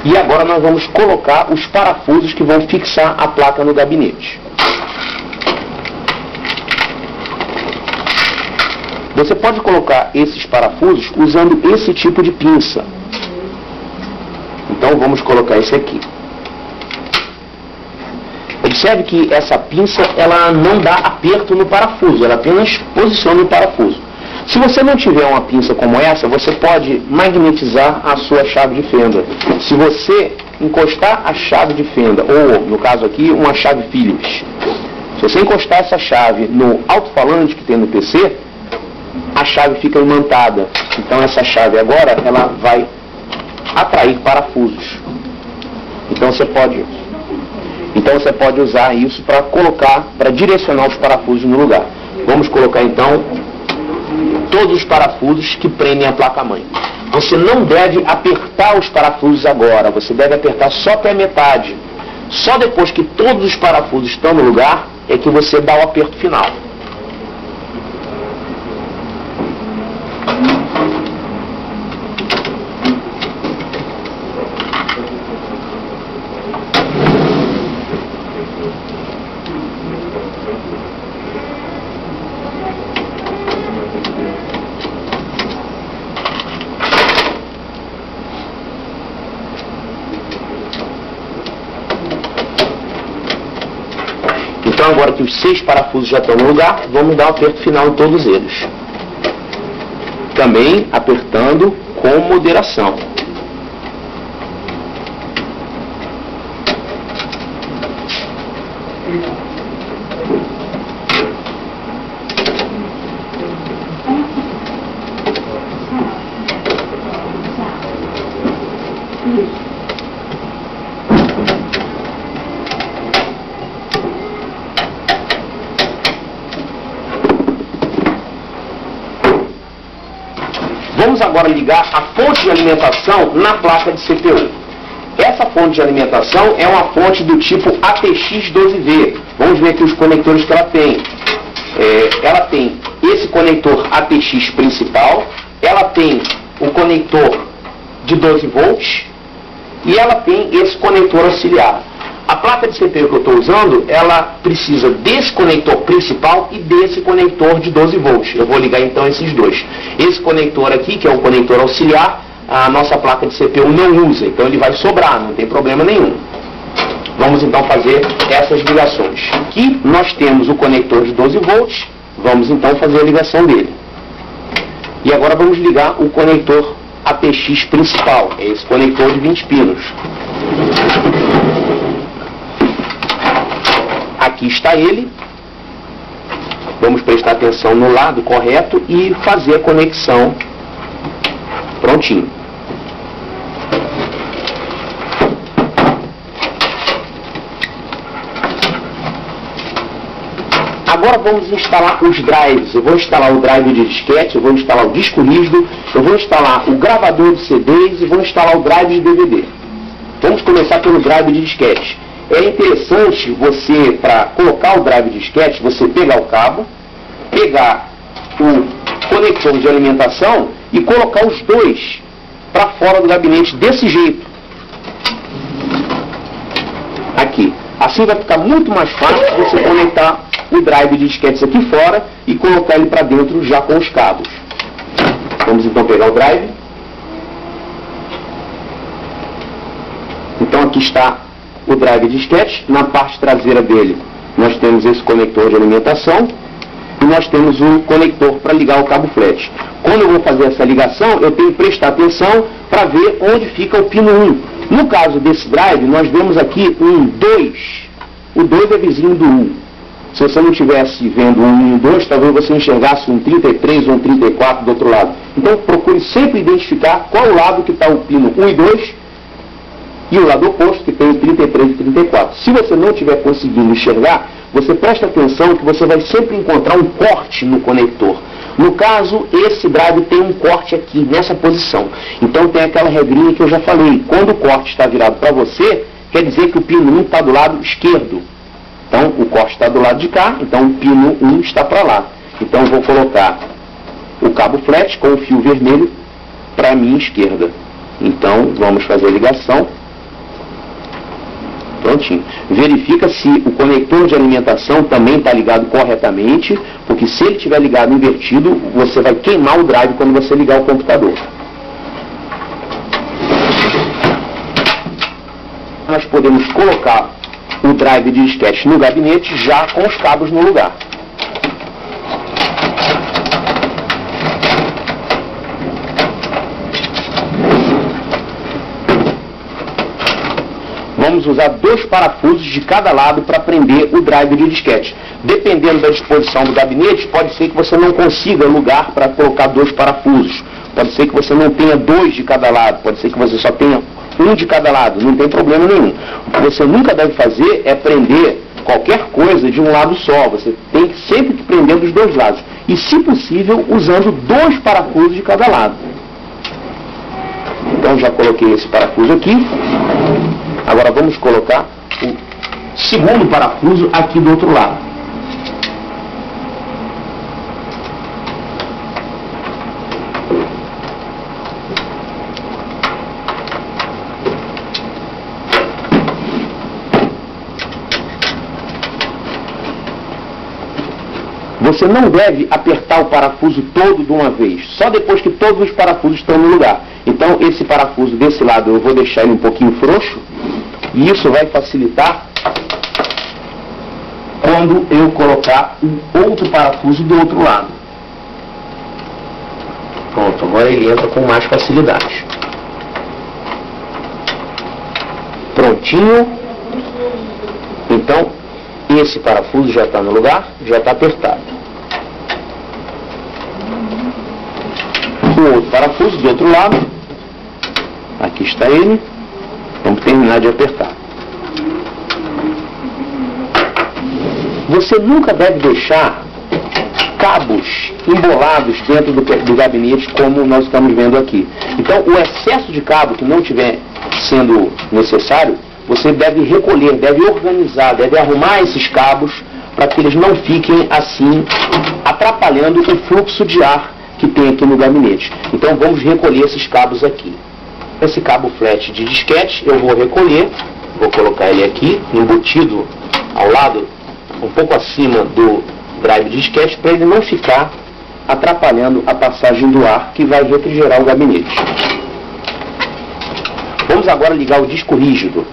E agora nós vamos colocar os parafusos que vão fixar a placa no gabinete. Você pode colocar esses parafusos usando esse tipo de pinça. Então vamos colocar esse aqui. Observe que essa pinça ela não dá aperto no parafuso, ela apenas posiciona o parafuso. Se você não tiver uma pinça como essa, você pode magnetizar a sua chave de fenda. Se você encostar a chave de fenda, ou no caso aqui, uma chave Phillips, se você encostar essa chave no alto-falante que tem no PC, a chave fica imantada. Então essa chave agora ela vai atrair parafusos. Então você pode usar isso para colocar, para direcionar os parafusos no lugar. Vamos colocar então todos os parafusos que prendem a placa-mãe. Você não deve apertar os parafusos agora, você deve apertar só até a metade. Só depois que todos os parafusos estão no lugar é que você dá o aperto final. Então agora que os 6 parafusos já estão no lugar, vamos dar o aperto final em todos eles. Também apertando com moderação. Vamos agora ligar a fonte de alimentação na placa de CPU. Essa fonte de alimentação é uma fonte do tipo ATX12V. Vamos ver aqui os conectores que ela tem. Ela tem esse conector ATX principal, ela tem o conector de 12 volts e ela tem esse conector auxiliar. A placa de CPU que eu estou usando, ela precisa desse conector principal e desse conector de 12 volts. Eu vou ligar então esses dois. Esse conector aqui, que é o conector auxiliar, a nossa placa de CPU não usa, então ele vai sobrar, não tem problema nenhum. Vamos então fazer essas ligações. Aqui nós temos o conector de 12 volts, vamos então fazer a ligação dele. E agora vamos ligar o conector ATX principal, é esse conector de 20 pinos. Aqui está ele. Vamos prestar atenção no lado correto e fazer a conexão. Prontinho. Agora vamos instalar os drives. Eu vou instalar o drive de disquete, eu vou instalar o disco rígido, eu vou instalar o gravador de CDs e vou instalar o drive de DVD. Vamos começar pelo drive de disquete. É interessante você, para colocar o drive de disquete, você pegar o cabo, pegar o conector de alimentação e colocar os dois para fora do gabinete desse jeito. Aqui. Assim vai ficar muito mais fácil você conectar o drive de disquetes aqui fora e colocar ele para dentro já com os cabos. Vamos então pegar o drive. Então aqui está o drive de disquete. Na parte traseira dele nós temos esse conector de alimentação e nós temos o conector para ligar o cabo flat. Quando eu vou fazer essa ligação, eu tenho que prestar atenção para ver onde fica o pino 1. No caso desse drive, nós vemos aqui um 2. O 2 é vizinho do 1. Se você não estivesse vendo um 1 e um 2, talvez você enxergasse um 33 ou um 34 do outro lado. Então procure sempre identificar qual o lado que está o pino 1 e 2 e o lado oposto que tem o 33 e 34. Se você não estiver conseguindo enxergar, você presta atenção que você vai sempre encontrar um corte no conector. No caso, esse drive tem um corte aqui, nessa posição. Então tem aquela regrinha que eu já falei. Quando o corte está virado para você, quer dizer que o pino 1 está do lado esquerdo. Então o corte está do lado de cá, então o pino 1 está para lá. Então eu vou colocar o cabo flat com o fio vermelho para a minha esquerda. Então vamos fazer a ligação. Prontinho. Verifica se o conector de alimentação também está ligado corretamente, porque se ele estiver ligado invertido, você vai queimar o drive quando você ligar o computador. Nós podemos colocar o drive de disquete no gabinete já com os cabos no lugar. Vamos usar 2 parafusos de cada lado para prender o drive de disquete. Dependendo da disposição do gabinete, pode ser que você não consiga lugar para colocar 2 parafusos. Pode ser que você não tenha 2 de cada lado, pode ser que você só tenha 1 de cada lado, não tem problema nenhum. O que você nunca deve fazer é prender qualquer coisa de um lado só. Você tem que sempre que prender dos 2 lados. E, se possível, usando 2 parafusos de cada lado. Então, já coloquei esse parafuso aqui. Agora vamos colocar o segundo parafuso aqui do outro lado. Você não deve apertar o parafuso todo de uma vez, só depois que todos os parafusos estão no lugar. Então, esse parafuso desse lado eu vou deixar ele um pouquinho frouxo, e isso vai facilitar quando eu colocar o outro parafuso do outro lado. Pronto, agora ele entra com mais facilidade. Prontinho. Então, esse parafuso já está no lugar, já está apertado. O outro parafuso do outro lado, aqui está ele. Vamos terminar de apertar. Você nunca deve deixar cabos embolados dentro do gabinete, como nós estamos vendo aqui. Então, o excesso de cabo que não estiver sendo necessário, você deve recolher, deve organizar, deve arrumar esses cabos para que eles não fiquem assim atrapalhando o fluxo de ar que tem aqui no gabinete. Então, vamos recolher esses cabos aqui. Esse cabo flat de disquete eu vou recolher, vou colocar ele aqui, embutido ao lado, um pouco acima do drive de disquete, para ele não ficar atrapalhando a passagem do ar que vai refrigerar o gabinete. Vamos agora ligar o disco rígido.